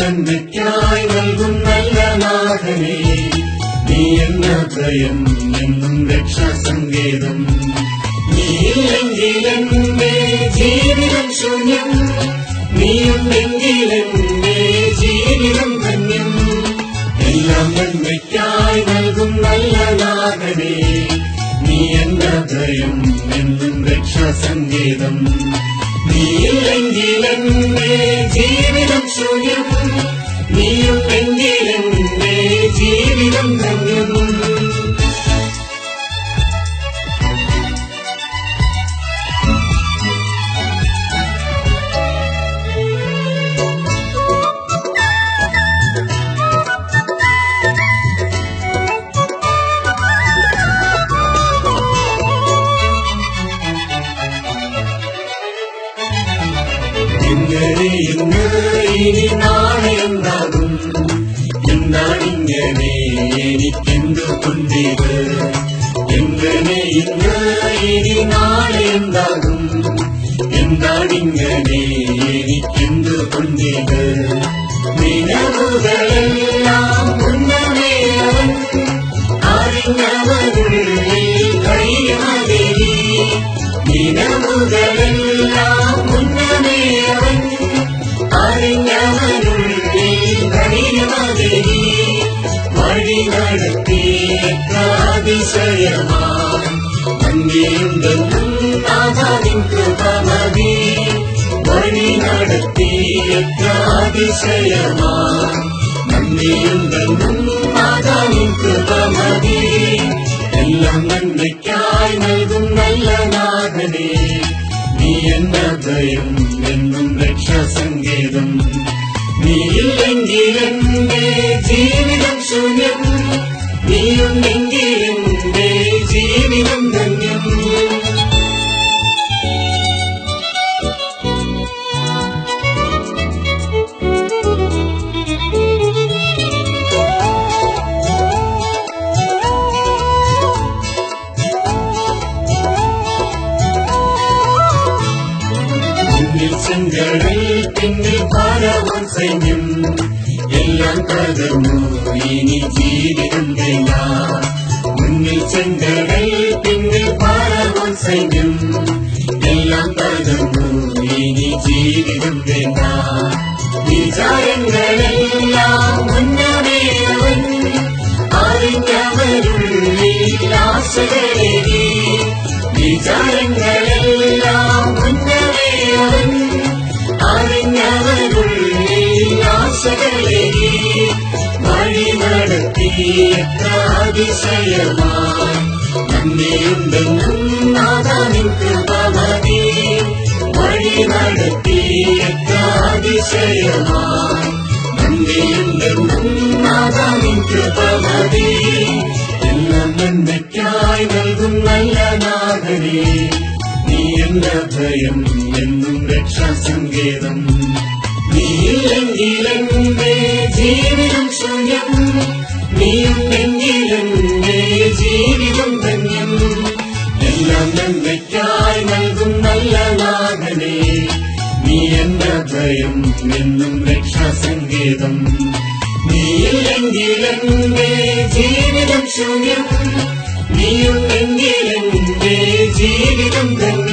നന്മയ്ക്കായി നൽകും നല്ല നാഥനേ, നീ എന്ന ഭയം എന്നും രക്ഷാസങ്കേതം. നീയില്ലെങ്കിൽ എന്റെ ജീവിതം ശൂന്യം, നീയുണ്ടെങ്കിൽ എന്റെ ജീവിതം ധന്യം. എല്ലാം നന്മയ്ക്കായി നൽകും നല്ല നാഥനേ, നീ എന്ന ഭയം എന്നും രക്ഷാസങ്കേതം. നീയില്ലെങ്കിൽ എന്റെ ജീവിതം ശൂന്യം, നീയുണ്ടെങ്കിൽ എന്റെ ജീവിതം ധന്യം. ഇന്ന് ഇനി നാളെ എന്താകും, എന്താണിങ്ങനെ എനിക്കെന്തുകൊണ്ടിത്? എങ്ങനെ ഇന്ന് ഇനി നാളെ എന്താകും, എന്താണിങ്ങനെ എനിക്കെന്തുകൊണ്ടിത്? നിലവുകളെല്ലാം മുന്നമേയവൻ അറിഞ്ഞവരുള്ളിൽ കഴിയാതെ. നിലവുകളെല്ലാം മുന്നമേയവൻ അറിഞ്ഞവരുള്ളിൽ കഴിയാതെ. വഴി നടത്തിയ അതിശയമായി അങ്ങേയുണ്ടെന്നും നാഥാനിൻ കൃപ മതി. വഴി നടത്തിയ അതിശയമായി അങ്ങേയുണ്ടെന്നും നാഥാനിൻ കൃപ മതി. എല്ലാം നന്മയ്ക്കായി നൽകും നല്ല നാഥനേ, നീ എന്ന ഭയം എന്നും രക്ഷാസങ്കേതം. നീയില്ലെങ്കിൽ എന്റെ ജീവിതം ശൂന്യം, നീയുണ്ടെങ്കിൽ എന്റെ ജീവിതം ധന്യം. ചെങ്കടൽ പിന്നിൽ പാരവൻ സൈന്യം, എല്ലാം തകർന്നു ഇനി ജീവിതം വേണ്ട. മുന്നിൽ ചെങ്കടൽ പിന്നിൽ പാരവൻ സൈന്യം, എല്ലാം തകർന്നു ഇനി ജീവിതം വേണ്ട. വിചാരങ്ങളെല്ലാം മുന്നമേയവൻ അറിഞ്ഞവരുള്ളിൽ ആശകളേകി. വിചാരങ്ങളെല്ലാം മുന്നമേയവൻ അറിഞ്ഞവരുള്ളിൽ ആശകളേകി. വഴി നടത്തിയ അതിശയമായി അങ്ങേയുണ്ടെന്നും നാഥാനിൻ കൃപ മതി. വഴി നടത്തിയ അതിശയമായി അങ്ങേയുണ്ടെന്നും നാഥാനിൻ കൃപ മതി. എല്ലാം നന്മയ്ക്കായി നൽകും നല്ല നാഥനേ, നീ എന്ന ഭയം എന്നും രക്ഷാസങ്കേതം. നീയില്ലെങ്കിൽ എന്റെ ജീവിതം ശൂന്യം, നീയുണ്ടെങ്കിൽ എന്റെ ജീവിതം ധന്യം. എല്ലാം നന്മയ്ക്കായി നൽകും നല്ല നാഥനേ, നീ എന്ന ഭയം എന്നും രക്ഷാസങ്കേതം. നീയില്ലെങ്കിൽ എന്റെ ജീവിതം ശൂന്യം, നീയുണ്ടെങ്കിൽ എന്റെ ജീവിതം ധന്യം.